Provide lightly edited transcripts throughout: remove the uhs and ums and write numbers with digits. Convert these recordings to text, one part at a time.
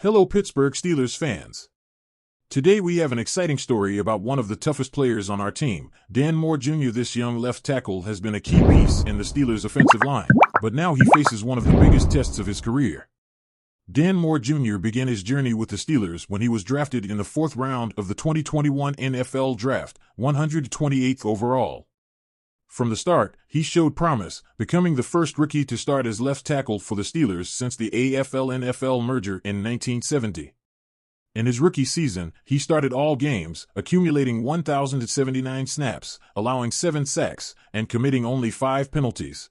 Hello Pittsburgh Steelers fans. Today we have an exciting story about one of the toughest players on our team, Dan Moore Jr. This young left tackle has been a key piece in the Steelers' offensive line, but now he faces one of the biggest tests of his career. Dan Moore Jr. began his journey with the Steelers when he was drafted in the 4th round of the 2021 NFL Draft, 128th overall. From the start, he showed promise, becoming the first rookie to start as left tackle for the Steelers since the AFL-NFL merger in 1970. In his rookie season, he started all games, accumulating 1,079 snaps, allowing 7 sacks, and committing only 5 penalties.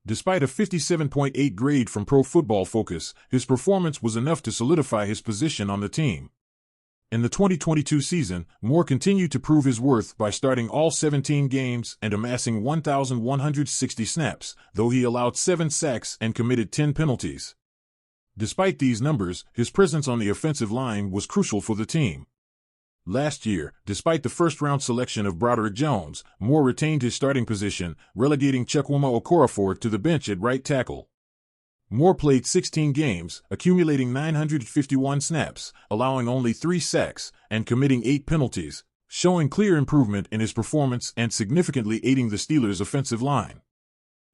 Despite a 57.8 grade from Pro Football Focus, his performance was enough to solidify his position on the team. In the 2022 season, Moore continued to prove his worth by starting all 17 games and amassing 1,160 snaps, though he allowed 7 sacks and committed 10 penalties. Despite these numbers, his presence on the offensive line was crucial for the team. Last year, despite the first-round selection of Broderick Jones, Moore retained his starting position, relegating Chukwuma Okorafor to the bench at right tackle. Moore played 16 games, accumulating 951 snaps, allowing only 3 sacks, and committing 8 penalties, showing clear improvement in his performance and significantly aiding the Steelers' offensive line.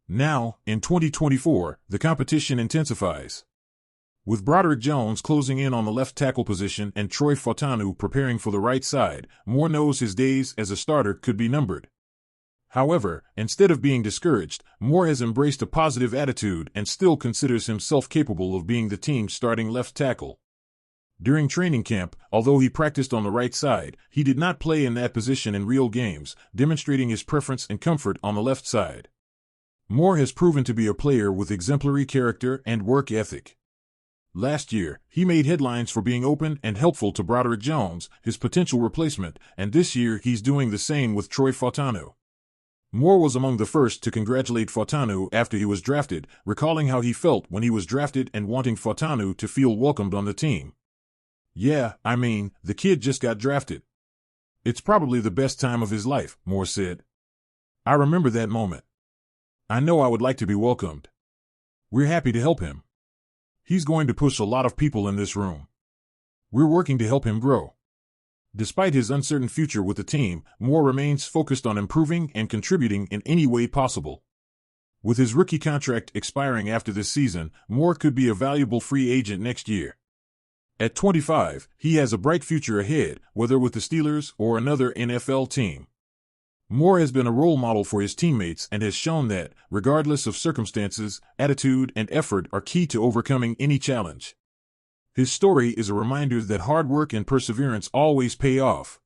Now, in 2024, the competition intensifies. With Broderick Jones closing in on the left tackle position and Troy Fautanu preparing for the right side, Moore knows his days as a starter could be numbered. However, instead of being discouraged, Moore has embraced a positive attitude and still considers himself capable of being the team's starting left tackle. During training camp, although he practiced on the right side, he did not play in that position in real games, demonstrating his preference and comfort on the left side. Moore has proven to be a player with exemplary character and work ethic. Last year, he made headlines for being open and helpful to Broderick Jones, his potential replacement, and this year he's doing the same with Troy Fautanu. Moore was among the first to congratulate Fautanu after he was drafted, recalling how he felt when he was drafted and wanting Fautanu to feel welcomed on the team. "Yeah, the kid just got drafted. It's probably the best time of his life," Moore said. "I remember that moment. I know I would like to be welcomed. We're happy to help him. He's going to push a lot of people in this room. We're working to help him grow." Despite his uncertain future with the team, Moore remains focused on improving and contributing in any way possible. With his rookie contract expiring after this season, Moore could be a valuable free agent next year. At 25, he has a bright future ahead, whether with the Steelers or another NFL team. Moore has been a role model for his teammates and has shown that, regardless of circumstances, attitude and effort are key to overcoming any challenge. His story is a reminder that hard work and perseverance always pay off.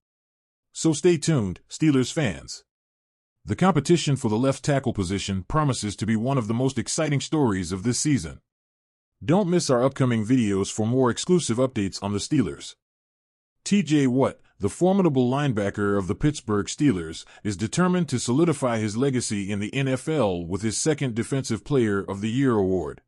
So stay tuned, Steelers fans. The competition for the left tackle position promises to be one of the most exciting stories of this season. Don't miss our upcoming videos for more exclusive updates on the Steelers. T.J. Watt, the formidable linebacker of the Pittsburgh Steelers, is determined to solidify his legacy in the NFL with his second Defensive Player of the Year award.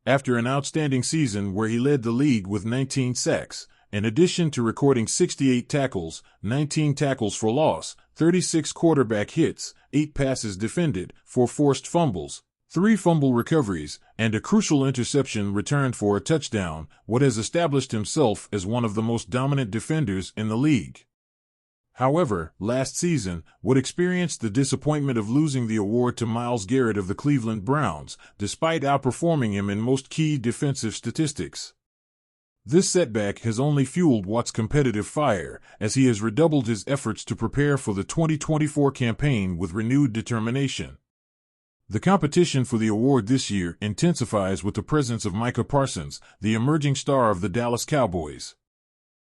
After an outstanding season where he led the league with 19 sacks, in addition to recording 68 tackles, 19 tackles for loss, 36 quarterback hits, 8 passes defended, 4 forced fumbles, 3 fumble recoveries, and a crucial interception returned for a touchdown, Watt has established himself as one of the most dominant defenders in the league. However, last season, Watt experienced the disappointment of losing the award to Myles Garrett of the Cleveland Browns, despite outperforming him in most key defensive statistics. This setback has only fueled Watt's competitive fire, as he has redoubled his efforts to prepare for the 2024 campaign with renewed determination. The competition for the award this year intensifies with the presence of Micah Parsons, the emerging star of the Dallas Cowboys.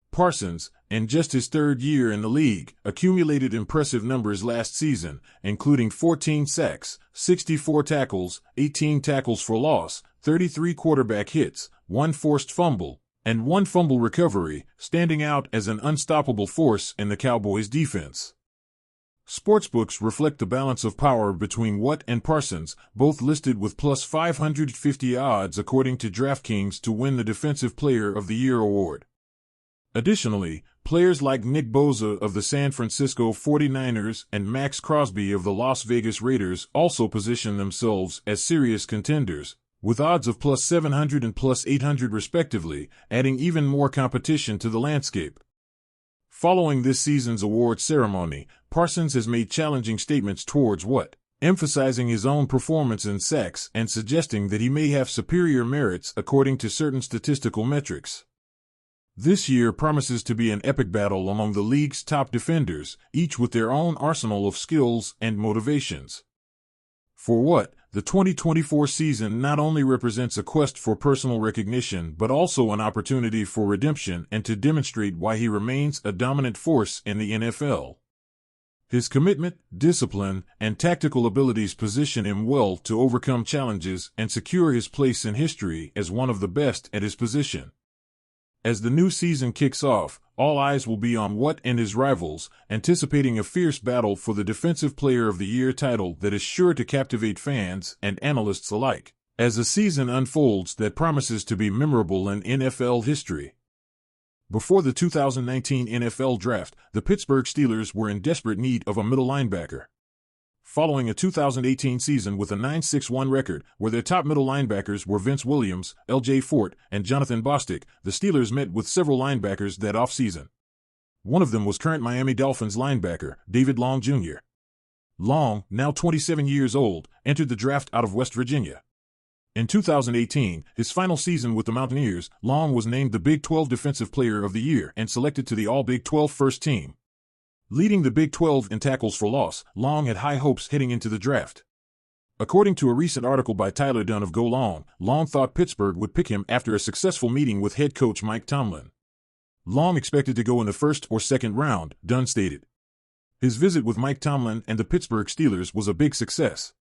Parsons, in just his 3rd year in the league, accumulated impressive numbers last season, including 14 sacks, 64 tackles, 18 tackles for loss, 33 quarterback hits, 1 forced fumble, and 1 fumble recovery, standing out as an unstoppable force in the Cowboys' defense. Sportsbooks reflect the balance of power between Watt and Parsons, both listed with plus 550 odds according to DraftKings to win the Defensive Player of the Year award. Additionally, players like Nick Bosa of the San Francisco 49ers and Max Crosby of the Las Vegas Raiders also position themselves as serious contenders, with odds of plus 700 and plus 800 respectively, adding even more competition to the landscape. Following this season's award ceremony, Parsons has made challenging statements towards Watt, emphasizing his own performance in sacks and suggesting that he may have superior merits according to certain statistical metrics. This year promises to be an epic battle among the league's top defenders, each with their own arsenal of skills and motivations. For Watt, the 2024 season not only represents a quest for personal recognition but also an opportunity for redemption and to demonstrate why he remains a dominant force in the NFL. His commitment, discipline, and tactical abilities position him well to overcome challenges and secure his place in history as one of the best at his position. As the new season kicks off, all eyes will be on Watt and his rivals, anticipating a fierce battle for the Defensive Player of the Year title that is sure to captivate fans and analysts alike, as a season unfolds that promises to be memorable in NFL history. Before the 2019 NFL Draft, the Pittsburgh Steelers were in desperate need of a middle linebacker. Following a 2018 season with a 9-6-1 record, where their top middle linebackers were Vince Williams, L.J. Fort, and Jonathan Bostic, the Steelers met with several linebackers that offseason. One of them was current Miami Dolphins linebacker, David Long Jr. Long, now 27 years old, entered the draft out of West Virginia. In 2018, his final season with the Mountaineers, Long was named the Big 12 Defensive Player of the Year and selected to the All-Big 12 first team. Leading the Big 12 in tackles for loss, Long had high hopes heading into the draft. According to a recent article by Tyler Dunn of Go Long, Long thought Pittsburgh would pick him after a successful meeting with head coach Mike Tomlin. Long expected to go in the first or second round, Dunn stated. His visit with Mike Tomlin and the Pittsburgh Steelers was a big success.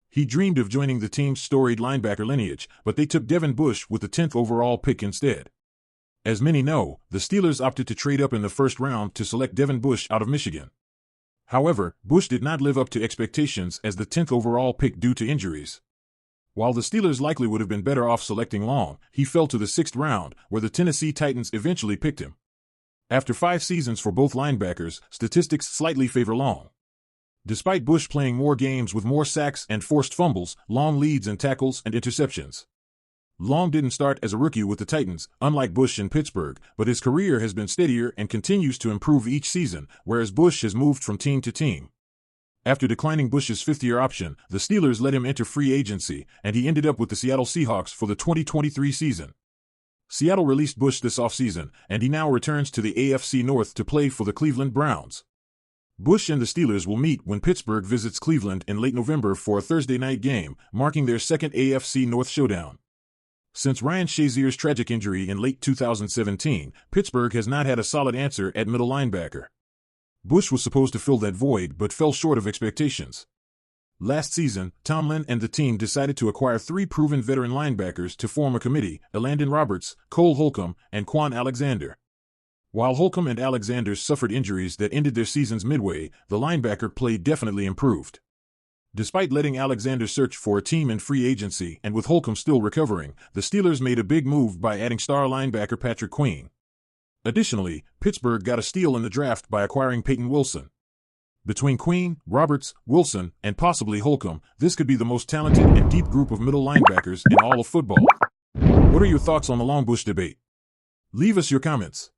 He dreamed of joining the team's storied linebacker lineage, but they took Devin Bush with the 10th overall pick instead. As many know, the Steelers opted to trade up in the first round to select Devin Bush out of Michigan. However, Bush did not live up to expectations as the 10th overall pick due to injuries. While the Steelers likely would have been better off selecting Long, he fell to the 6th round, where the Tennessee Titans eventually picked him. After 5 seasons for both linebackers, statistics slightly favor Long. Despite Bush playing more games with more sacks and forced fumbles, Long leads in tackles and interceptions. Long didn't start as a rookie with the Titans, unlike Bush in Pittsburgh, but his career has been steadier and continues to improve each season, whereas Bush has moved from team to team. After declining Bush's 5th-year option, the Steelers let him enter free agency, and he ended up with the Seattle Seahawks for the 2023 season. Seattle released Bush this offseason, and he now returns to the AFC North to play for the Cleveland Browns. Bush and the Steelers will meet when Pittsburgh visits Cleveland in late November for a Thursday night game, marking their second AFC North showdown. Since Ryan Shazier's tragic injury in late 2017, Pittsburgh has not had a solid answer at middle linebacker. Bush was supposed to fill that void but fell short of expectations. Last season, Tomlin and the team decided to acquire 3 proven veteran linebackers to form a committee: Elandon Roberts, Cole Holcomb, and Quan Alexander. While Holcomb and Alexander suffered injuries that ended their seasons midway, the linebacker play definitely improved. Despite letting Alexander search for a team in free agency and with Holcomb still recovering, the Steelers made a big move by adding star linebacker Patrick Queen. Additionally, Pittsburgh got a steal in the draft by acquiring Peyton Wilson. Between Queen, Roberts, Wilson, and possibly Holcomb, this could be the most talented and deep group of middle linebackers in all of football. What are your thoughts on the Long-Bush debate? Leave us your comments.